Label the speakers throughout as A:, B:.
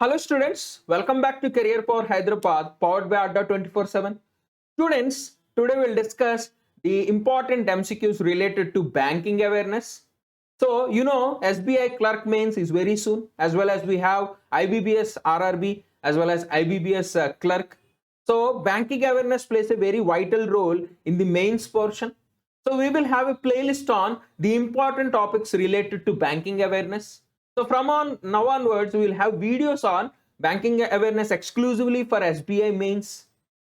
A: Hello students, welcome back to Career Power Hyderabad powered by Adda 24/7. Students, today we'll discuss the important MCQs related to banking awareness. So, SBI clerk mains is very soon, as well as we have IBBS RRB as well as IBBS clerk. So, banking awareness plays a very vital role in the mains portion. So, we will have a playlist on the important topics related to banking awareness. So from now onwards, we will have videos on banking awareness exclusively for SBI mains.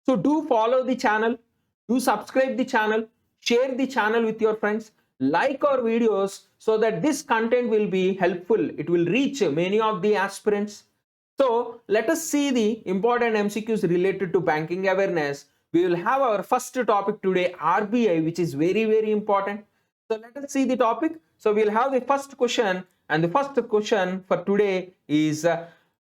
A: So do follow the channel, do subscribe the channel, share the channel with your friends, like our videos so that this content will be helpful. It will reach many of the aspirants. So let us see the important MCQs related to banking awareness. We will have our first topic today, RBI, which is very, very important. So let us see the topic. So we'll have the first question, and the first question for today is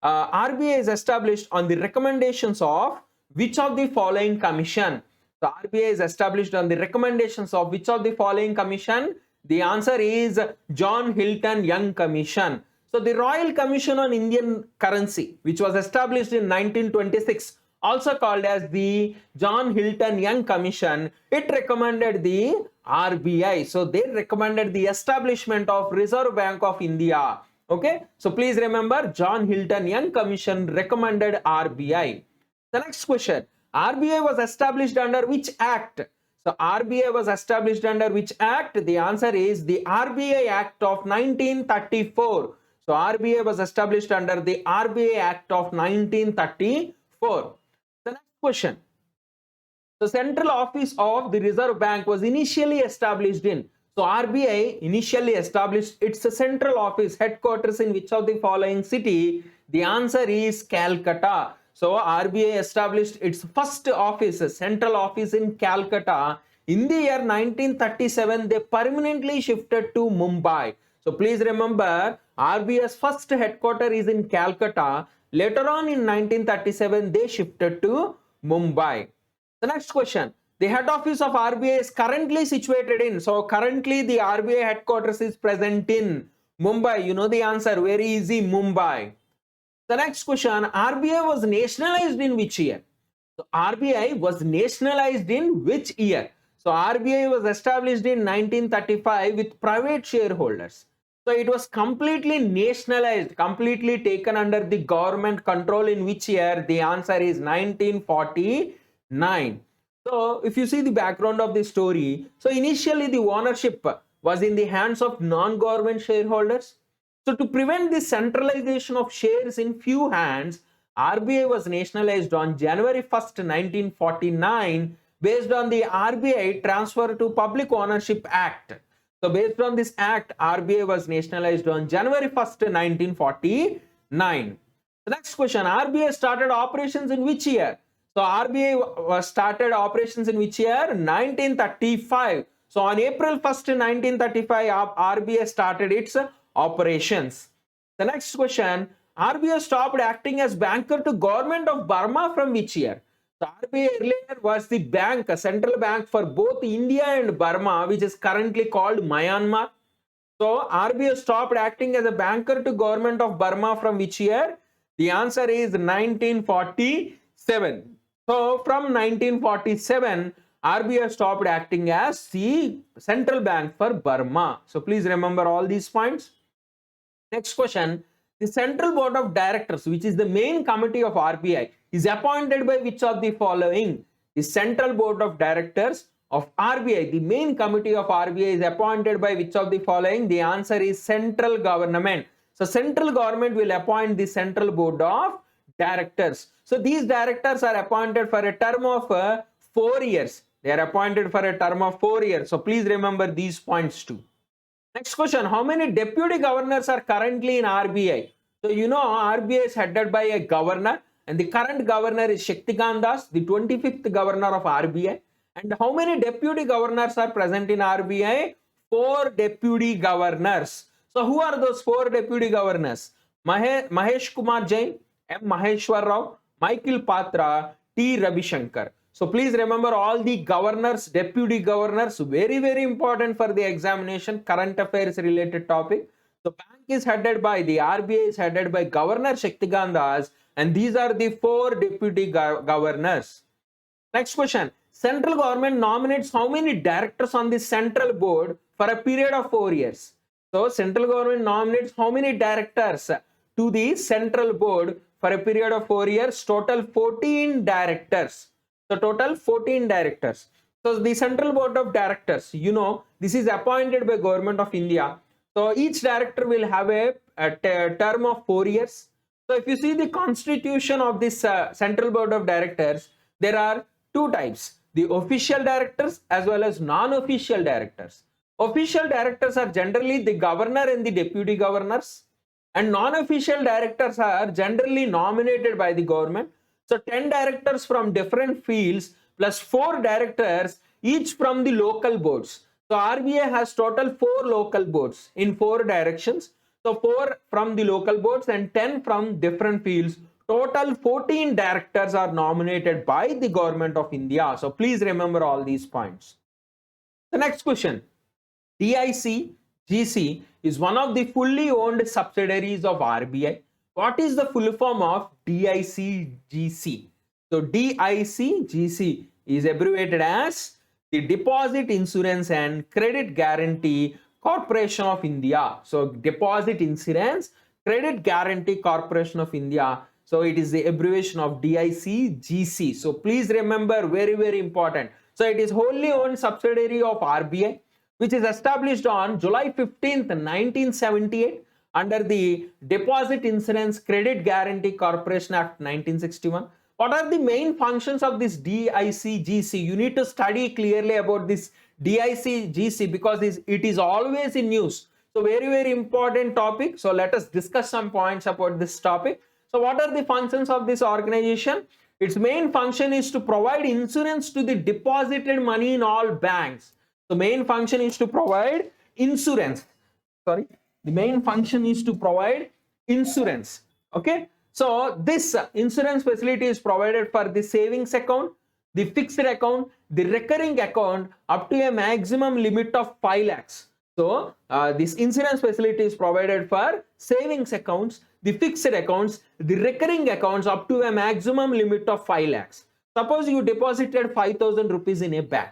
A: RBI is established on the recommendations of which of the following commission? So RBI is established on the recommendations of which of the following commission? The answer is John Hilton Young Commission. So the Royal Commission on Indian Currency, which was established in 1926, also called as the John Hilton Young Commission, it recommended the RBI. So they recommended the establishment of Reserve Bank of India. Okay, so please remember, John Hilton Young Commission recommended RBI. The next question, RBI was established under which act? So RBI was established under which act? The answer is the RBI Act of 1934. So RBI was established under the RBI Act of 1934. The next question. The central office of the Reserve Bank was initially established in. So RBI initially established its central office headquarters in which of the following city? The answer is Calcutta. So RBI established its first office, central office in Calcutta. In the year 1937, they permanently shifted to Mumbai. So please remember, RBI's first headquarters is in Calcutta. Later on in 1937, they shifted to Mumbai. The next question, the head office of RBI is currently situated in. So currently the RBI headquarters is present in Mumbai. You know the answer, very easy, Mumbai. The next question, RBI was nationalized in which year? So RBI was nationalized in which year? So RBI was established in 1935 with private shareholders. So it was completely nationalized, completely taken under the government control in which year? The answer is 1949. So if you see the background of the story, so initially the ownership was in the hands of non-government shareholders. So to prevent the centralization of shares in few hands, RBI was nationalized on January 1st, 1949 based on the RBI Transfer to Public Ownership Act. So based on this act, RBI was nationalized on January 1st, 1949. The next question, RBI started operations in which year? So RBI was started operations in which year? 1935. So on April 1st, 1935, RBI started its operations. The next question, RBI stopped acting as banker to government of Burma from which year? So RBI earlier was the bank, a central bank for both India and Burma, which is currently called Myanmar. So RBI stopped acting as a banker to government of Burma from which year? The answer is 1947. So from 1947, RBI stopped acting as the central bank for Burma. So please remember all these points. Next question, the Central Board of Directors, which is the main committee of RBI, is appointed by which of the following? The Central Board of Directors of RBI, the main committee of RBI is appointed by which of the following? The answer is central government. So central government will appoint the Central Board of Directors. So these directors are appointed for a term of 4 years. They are appointed for a term of 4 years. So please remember these points too. Next question, how many deputy governors are currently in RBI? So you know RBI is headed by a governor, and the current governor is Shaktikant Das, the 25th governor of RBI. And how many deputy governors are present in RBI? 4 deputy governors. So who are those 4 deputy governors? Mahesh Kumar Jain, M. Maheshwar Rao, Michael Patra, T. Ravi Shankar. So please remember all the governors, deputy governors, very, very important for the examination, current affairs related topic. So bank is headed by, the RBI is headed by Governor Shaktikant Das, and these are the 4 deputy governors. Next question. Central government nominates how many directors on the central board for a period of 4 years? So central government nominates how many directors to the central board for a period of 4 years? Total 14 directors. So total 14 directors. So the central board of directors, you know, this is appointed by Government of India. So each director will have a term of 4 years. So if you see the constitution of this central board of directors, there are 2 types, the official directors as well as non-official directors. Official directors are generally the governor and the deputy governors, and non-official directors are generally nominated by the government. So 10 directors from different fields plus 4 directors each from the local boards. So RBI has total 4 local boards in 4 directions. So 4 from the local boards and 10 from different fields. Total 14 directors are nominated by the Government of India. So please remember all these points. The next question. DICGC is one of the fully owned subsidiaries of RBI. What is the full form of DICGC? So DICGC is abbreviated as the Deposit Insurance and Credit Guarantee Corporation of India. So Deposit Insurance Credit Guarantee Corporation of India. So it is the abbreviation of DICGC. So please remember, very, very important. So it is wholly owned subsidiary of RBI, which is established on July 15th, 1978 under the Deposit Insurance Credit Guarantee Corporation Act 1961. What are the main functions of this DICGC? You need to study clearly about this DICGC because it is always in news. So very, very important topic. So let us discuss some points about this topic. So what are the functions of this organization? Its main function is to provide insurance to the deposited money in all banks. The main function is to provide insurance. The main function is to provide insurance. Okay. So this insurance facility is provided for the savings account, the fixed account, the recurring account up to a maximum limit of 5 lakhs. So this insurance facility is provided for savings accounts, the fixed accounts, the recurring accounts up to a maximum limit of 5 lakhs. Suppose you deposited 5,000 rupees in a bank.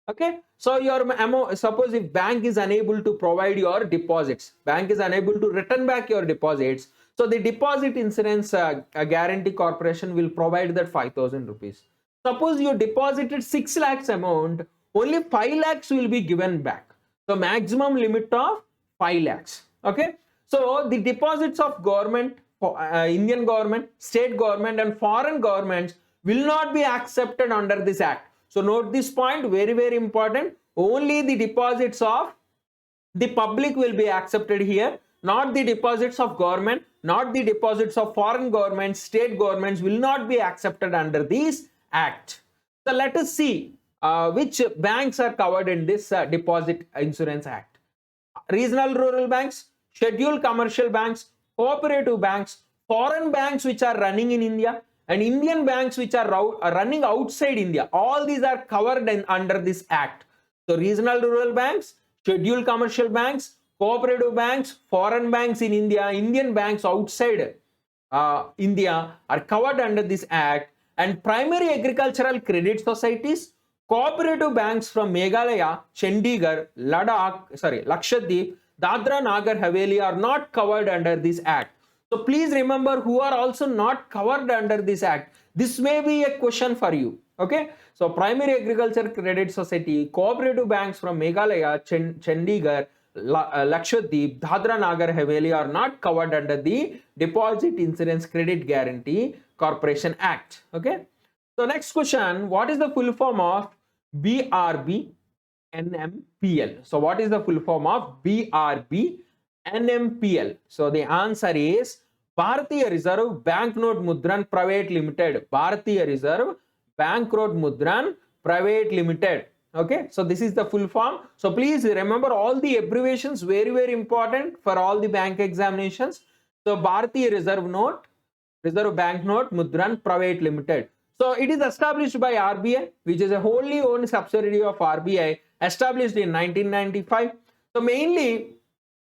A: Okay, so your amount, suppose if bank is unable to provide your deposits, bank is unable to return back your deposits, so the Deposit Insurance Guarantee Corporation will provide that 5,000 rupees. Suppose you deposited 6 lakhs amount, only 5 lakhs will be given back. So maximum limit of 5 lakhs. Okay, so the deposits of government, Indian government, state government and foreign governments will not be accepted under this act. So note this point, very, very important. Only the deposits of the public will be accepted here, not the deposits of government, not the deposits of foreign governments, state governments will not be accepted under this act. So let us see which banks are covered in this Deposit Insurance Act. Regional rural banks, scheduled commercial banks, cooperative banks, foreign banks which are running in India, and Indian banks which are running outside India. All these are covered under this act. So regional rural banks, scheduled commercial banks, cooperative banks, foreign banks in India, Indian banks outside India are covered under this act, and primary agricultural credit societies, cooperative banks from Meghalaya, Chandigarh, Lakshadweep, Dadra Nagar Haveli are not covered under this act. So please remember who are also not covered under this act. This may be a question for you. Okay. So primary agriculture credit society, cooperative banks from Meghalaya, Chandigarh, Lakshadweep, Dadra Nagar Haveli are not covered under the Deposit Insurance Credit Guarantee Corporation Act. Okay. So next question, what is the full form of BRB NMPL? So what is the full form of BRB NMPL? So the answer is Bharatiya Reserve Banknote Mudran Private Limited. Bharatiya Reserve Banknote Mudran Private Limited. Okay, so this is the full form. So please remember all the abbreviations, very, very important for all the bank examinations. So Bharatiya Reserve Banknote Mudran Private Limited. So it is established by RBI, which is a wholly owned subsidiary of RBI, established in 1995. So mainly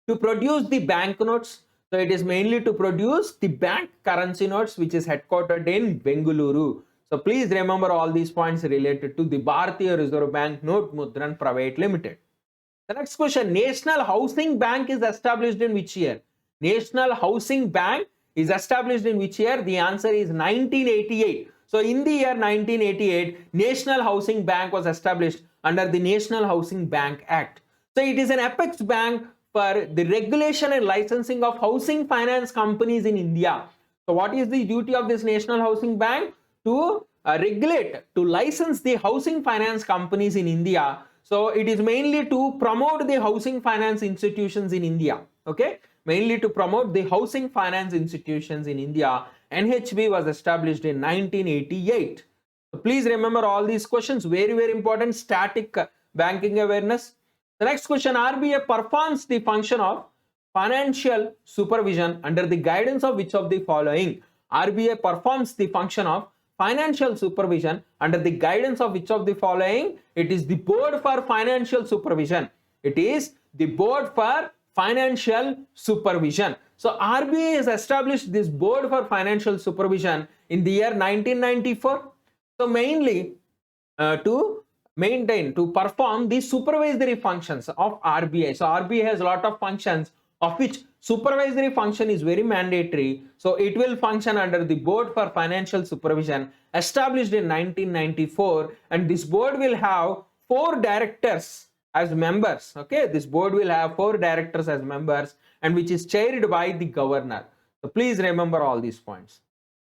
A: To produce the banknotes, so it is mainly to produce the bank currency notes, which is headquartered in Bengaluru. So please remember all these points related to the Bharatiya Reserve Bank Note Mudran Private Limited. The next question, National Housing Bank is established in which year? National Housing Bank is established in which year? The answer is 1988. So in the year 1988, National Housing Bank was established under the National Housing Bank Act. So it is an apex bank for the regulation and licensing of housing finance companies in India. So what is the duty of this National Housing Bank? To regulate, to license the housing finance companies in India. So it is mainly to promote the housing finance institutions in India. Okay, mainly to promote the housing finance institutions in India. NHB was established in 1988. So please remember all these questions, very, very important, static banking awareness. The next question, RBI performs the function of financial supervision under the guidance of which of the following? RBI performs the function of financial supervision under the guidance of which of the following? It is the Board for Financial Supervision. It is the Board for Financial Supervision. So RBI has established this Board for Financial Supervision in the year 1994. So mainly to maintain, to perform the supervisory functions of RBI. So RBI has a lot of functions, of which supervisory function is very mandatory. So it will function under the Board for Financial Supervision, established in 1994, and this board will have 4 directors as members. Okay, this board will have 4 directors as members, and which is chaired by the governor. So please remember all these points.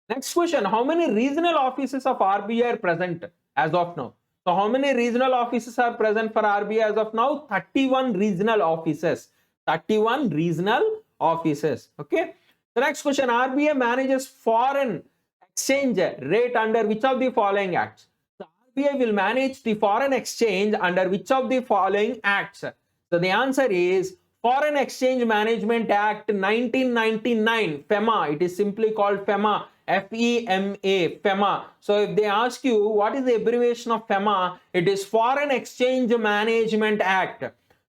A: Next question, how many regional offices of RBI are present as of now? So how many regional offices are present for RBI as of now? 31 regional offices. 31 regional offices. Okay. The next question, RBI manages foreign exchange rate under which of the following acts? So RBI will manage the foreign exchange under which of the following acts? So the answer is Foreign Exchange Management Act 1999, FEMA. It is simply called FEMA. FEMA, FEMA. So if they ask you what is the abbreviation of FEMA, it is Foreign Exchange Management Act.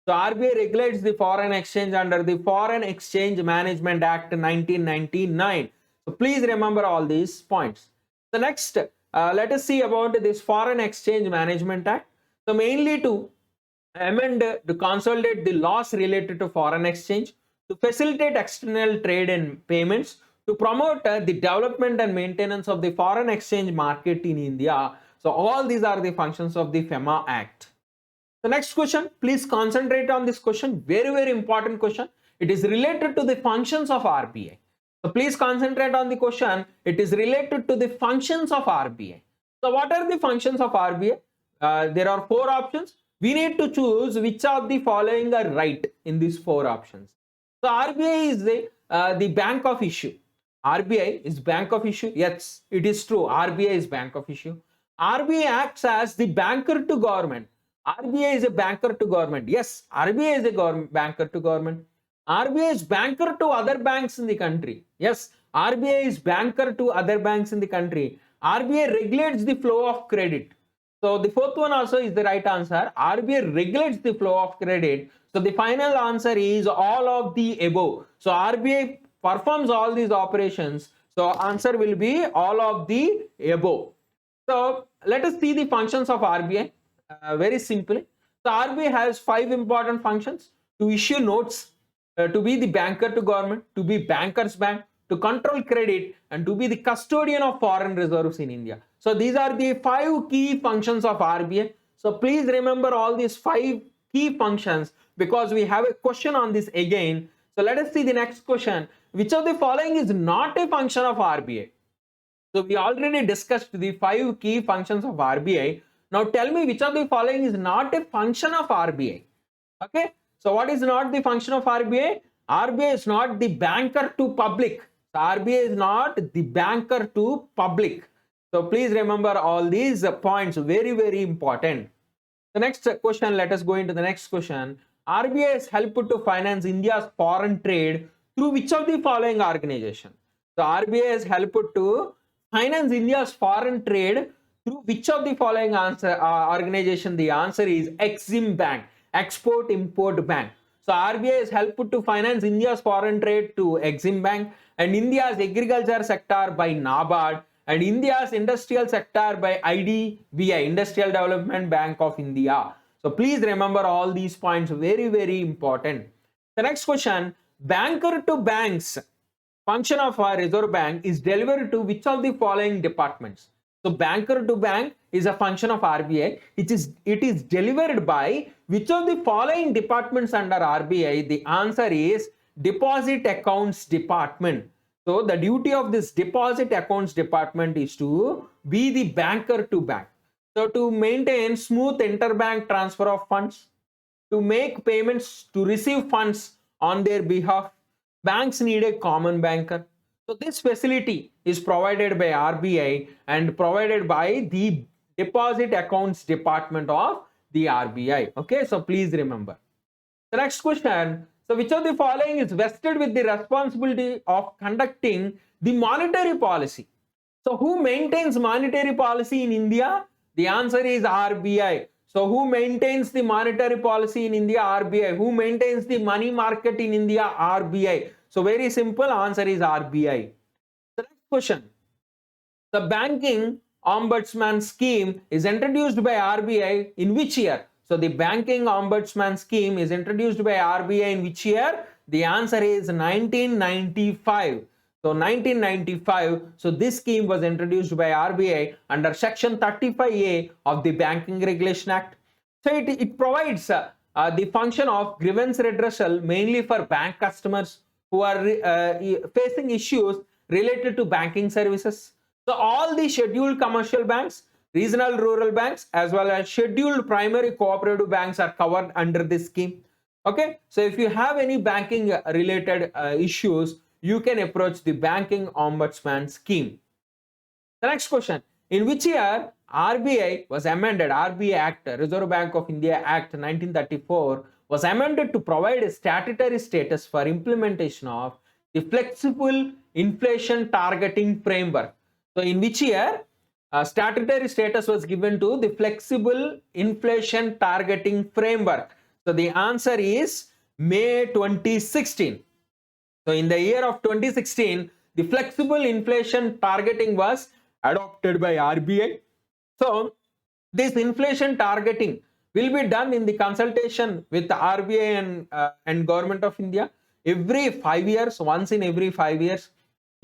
A: So RBI regulates the foreign exchange under the Foreign Exchange Management Act 1999. So please remember all these points. So next, let us see about this Foreign Exchange Management Act. So mainly to amend, to consolidate the laws related to foreign exchange, to facilitate external trade and payments, to promote the development and maintenance of the foreign exchange market in India. So all these are the functions of the FEMA Act. The next question, please concentrate on this question, very, very important question. It is related to the functions of RBI. So please concentrate on the question. It is related to the functions of RBI. So what are the functions of RBI? There are 4 options. We need to choose which of the following are right in these 4 options. So RBI is the bank of issue. RBI is bank of issue. Yes, it is true. RBI is bank of issue. RBI acts as the banker to government. RBI is a banker to government. Yes, RBI is a banker to government. RBI is banker to other banks in the country. Yes, RBI is banker to other banks in the country. RBI regulates the flow of credit. So the 4th one also is the right answer. RBI regulates the flow of credit. So the final answer is all of the above. So RBI performs all these operations. So answer will be all of the above. So let us see the functions of RBI very simply. So RBI has 5 important functions: to issue notes, to be the banker to government, to be banker's bank, to control credit, and to be the custodian of foreign reserves in India. So these are the 5 key functions of RBI. So please remember all these 5 key functions, because we have a question on this again. So let us see the next question. Which of the following is not a function of RBI? So we already discussed the 5 key functions of RBI. Now tell me which of the following is not a function of RBI. Okay. So what is not the function of RBI? RBI is not the banker to public. So RBI is not the banker to public. So please remember all these points, very, very important. The next question, let us go into the next question. RBI has helped to finance India's foreign trade through which of the following organization? So RBI has helped to finance India's foreign trade through which of the following organization? The answer is Exim Bank, Export Import Bank. So RBI has helped to finance India's foreign trade to Exim Bank, and India's agriculture sector by NABARD, and India's industrial sector by IDBI, Industrial Development Bank of India. So please remember all these points, very, very important. The next question, banker to banks function of our Reserve Bank is delivered to which of the following departments? So banker to bank is a function of RBI. It is delivered by which of the following departments under RBI? The answer is deposit accounts department. So the duty of this deposit accounts department is to be the banker to bank. So to maintain smooth interbank transfer of funds, to make payments, to receive funds on their behalf, banks need a common banker. So this facility is provided by RBI and provided by the deposit accounts department of the RBI. Okay, so please remember. The next question, so which of the following is vested with the responsibility of conducting the monetary policy? So who maintains monetary policy in India? The answer is RBI. So who maintains the monetary policy in India? RBI. Who maintains the money market in India? RBI. So very simple, answer is RBI. The next question, the banking ombudsman scheme is introduced by RBI in which year? So the banking ombudsman scheme is introduced by RBI in which year? The answer is 1995. So 1995, so this scheme was introduced by RBI under section 35A of the Banking Regulation Act. So it provides the function of grievance redressal mainly for bank customers who are facing issues related to banking services. So all the scheduled commercial banks, regional rural banks, as well as scheduled primary cooperative banks are covered under this scheme. Okay, so if you have any banking related issues, you can approach the banking ombudsman scheme. The next question, in which year RBI was amended? RBI Act, Reserve Bank of India Act 1934 was amended to provide a statutory status for implementation of the flexible inflation targeting framework. So in which year statutory status was given to the flexible inflation targeting framework? So the answer is May 2016. So in the year of 2016, the flexible inflation targeting was adopted by RBI. So this inflation targeting will be done in the consultation with the RBI and Government of India every 5 years, once in every 5 years.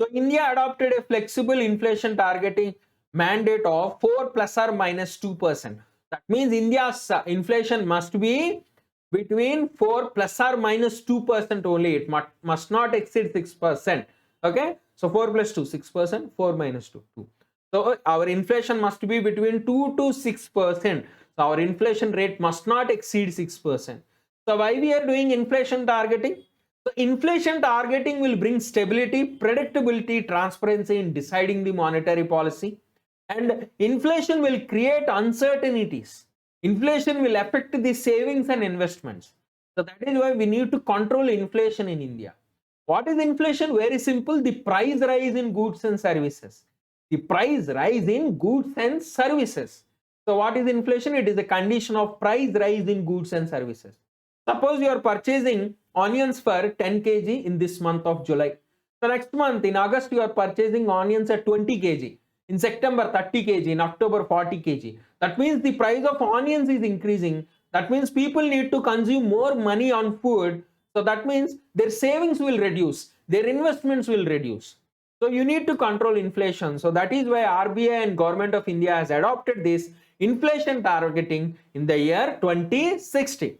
A: So India adopted a flexible inflation targeting mandate of 4 plus or minus 2%. That means India's inflation must be between 4 plus or minus 2% only. It must not exceed 6%. Okay, so 4 plus 2, 6%, 4 minus 2, 2. So our inflation must be between 2 to 6%. So our inflation rate must not exceed 6%. So why we are doing inflation targeting? So inflation targeting will bring stability, predictability, transparency in deciding the monetary policy. And inflation will create uncertainties. Inflation will affect the savings and investments. So that is why we need to control inflation in India. What is inflation? Very simple, the price rise in goods and services. The price rise in goods and services. So what is inflation? It is a condition of price rise in goods and services. Suppose you are purchasing onions for 10 kg in this month of July. So next month in August you are purchasing onions at 20 kg. In September 30 kg, in October 40 kg. That means the price of onions is increasing. That means people need to consume more money on food. So that means their savings will reduce, their investments will reduce. So you need to control inflation. So that is why RBI and Government of India has adopted this inflation targeting in the year 2016.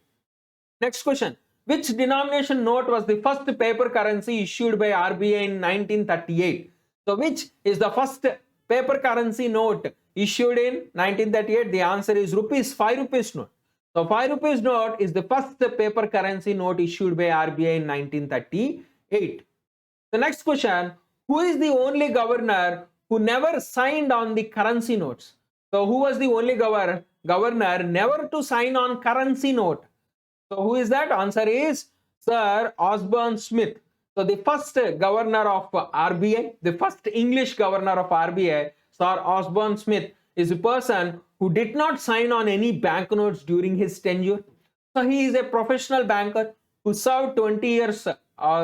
A: Next question. Which denomination note was the first paper currency issued by RBI in 1938? So which is the first paper currency note issued in 1938? The answer is ₹5 rupees note. So 5 rupees note is the first paper currency note issued by RBI in 1938. The next question, who is the only governor who never signed on the currency notes? So who was the only governor never to sign on currency note? So who is that? Answer is Sir Osborne Smith. So the first governor of RBI, the first English governor of RBI, Sir Osborne Smith, is a person who did not sign on any banknotes during his tenure. So he is a professional banker who served 20 years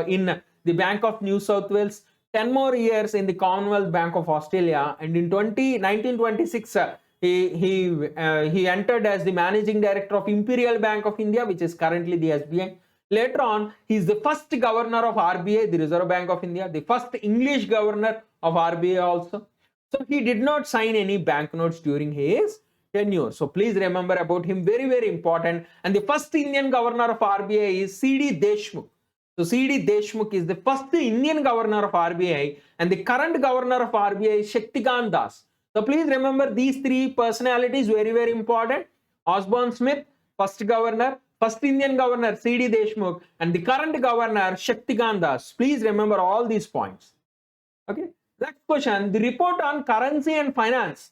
A: in the Bank of New South Wales, 10 more years in the Commonwealth Bank of Australia, and in 1926 he entered as the managing director of Imperial Bank of India, which is currently the SBI. Later on, he is the first governor of RBI, the Reserve Bank of India, the first English governor of RBI also. So he did not sign any banknotes during his tenure. So please remember about him, very, very important. And the first Indian governor of RBI is C.D. Deshmukh. So C.D. Deshmukh is the first Indian governor of RBI, and the current governor of RBI is Shaktikant Das. So please remember these three personalities, very, very important. Osborne Smith, first governor, first Indian governor C.D. Deshmukh, and the current governor Shaktikant Das. Please remember all these points. Okay. Next question, the report on currency and finance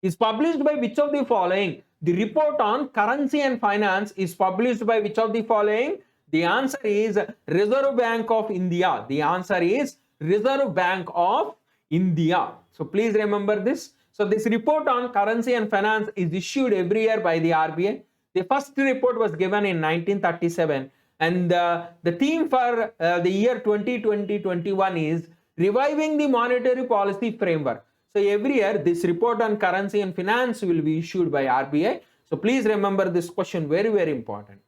A: is published by which of the following? The report on currency and finance is published by which of the following? The answer is Reserve Bank of India. The answer is Reserve Bank of India. So please remember this. So this report on currency and finance is issued every year by the RBI. The first report was given in 1937, and the theme for the year 2020-21 is reviving the monetary policy framework. So every year this report on currency and finance will be issued by RBI. So please remember this question, very, very important.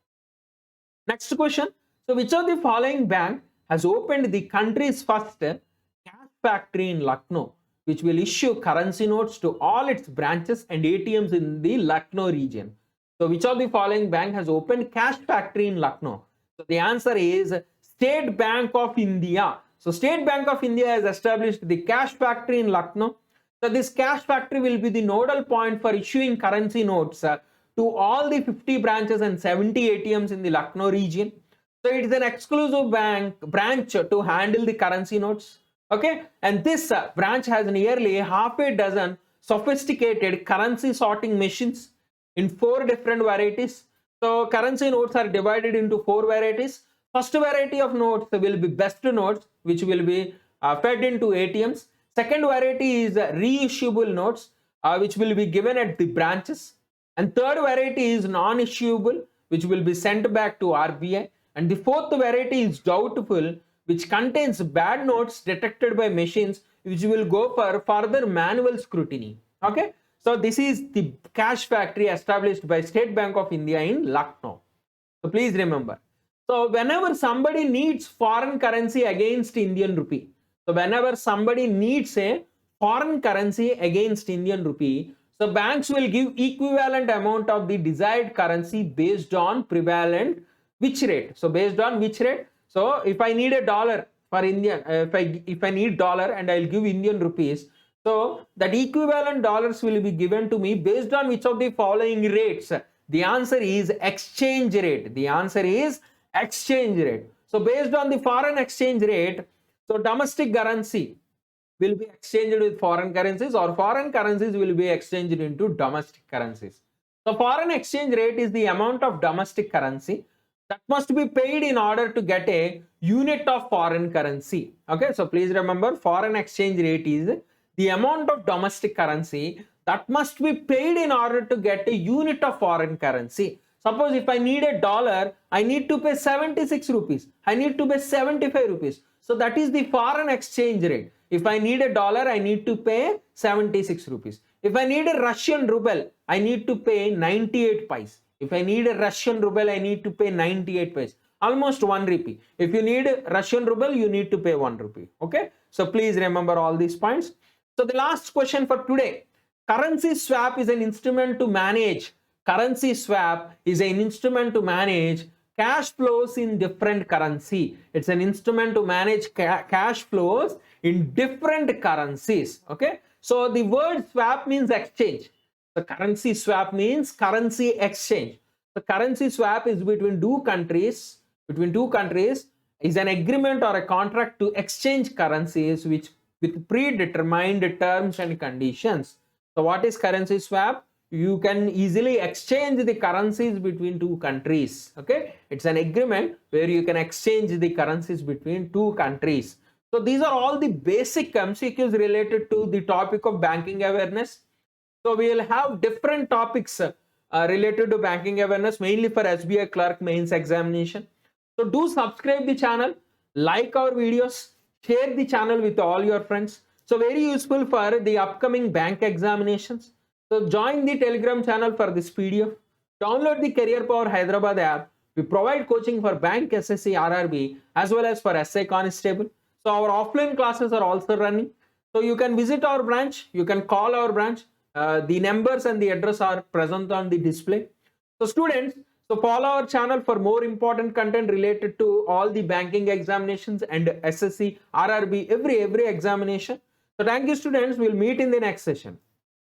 A: Next question. So which of the following bank has opened the country's first cash factory in Lucknow, which will issue currency notes to all its branches and ATMs in the Lucknow region? So which of the following bank has opened cash factory in Lucknow? So the answer is State Bank of India. So State Bank of India has established the cash factory in Lucknow. So this cash factory will be the nodal point for issuing currency notes to all the 50 branches and 70 ATMs in the Lucknow region. So it is an exclusive branch to handle the currency notes. Okay, and this branch has nearly half a dozen sophisticated currency sorting machines in 4 different varieties. So currency notes are divided into 4 varieties. First variety of notes will be best notes, which will be fed into ATMs. Second variety is reissuable notes, which will be given at the branches. And third variety is non-issuable, which will be sent back to RBI. And the fourth variety is doubtful, which contains bad notes detected by machines, which will go for further manual scrutiny. Okay, so this is the cash factory established by State Bank of India in Lucknow. So please remember. So whenever somebody needs foreign currency against Indian rupee, so whenever somebody needs a foreign currency against Indian rupee, so banks will give equivalent amount of the desired currency based on prevalent which rate. So based on which rate? So if I need a dollar for Indian, if I need dollar and I'll give Indian rupees, so that equivalent dollars will be given to me based on which of the following rates? The answer is exchange rate. The answer is exchange rate. So based on the foreign exchange rate, so domestic currency will be exchanged with foreign currencies, or foreign currencies will be exchanged into domestic currencies. So foreign exchange rate is the amount of domestic currency that must be paid in order to get a unit of foreign currency. Okay, so please remember, foreign exchange rate is the amount of domestic currency that must be paid in order to get a unit of foreign currency. Suppose if I need a dollar, I need to pay 76 rupees. I need to pay 75 rupees. So that is the foreign exchange rate. If I need a dollar, I need to pay 76 rupees. If I need a Russian ruble, I need to pay 98 paise. If I need a Russian ruble, I need to pay 98 paise. Almost 1 rupee. If you need a Russian ruble, you need to pay 1 rupee. Okay. So please remember all these points. So the last question for today. Currency swap is an instrument to manage. Currency swap is an instrument to manage cash flows in different currency. It's an instrument to manage cash flows in different currencies. Okay. So the word swap means exchange. The currency swap means currency exchange. The currency swap is between two countries. Is an agreement or a contract to exchange currencies with predetermined terms and conditions. So what is currency swap? You can easily exchange the currencies between two countries. Okay, it's an agreement where you can exchange the currencies between two countries. So these are all the basic MCQs related to the topic of banking awareness. So we will have different topics related to banking awareness, mainly for SBI clerk mains examination. So do subscribe the channel, like our videos, share the channel with all your friends. So very useful for the upcoming bank examinations. So join the Telegram channel for this PDF. Download the Career Power Hyderabad app. We provide coaching for bank, SSC, RRB as well as for SI Constable. So our offline classes are also running. So you can visit our branch, you can call our branch. The numbers and the address are present on the display. So students, so follow our channel for more important content related to all the banking examinations and SSC, RRB, every examination. So thank you students. We'll meet in the next session.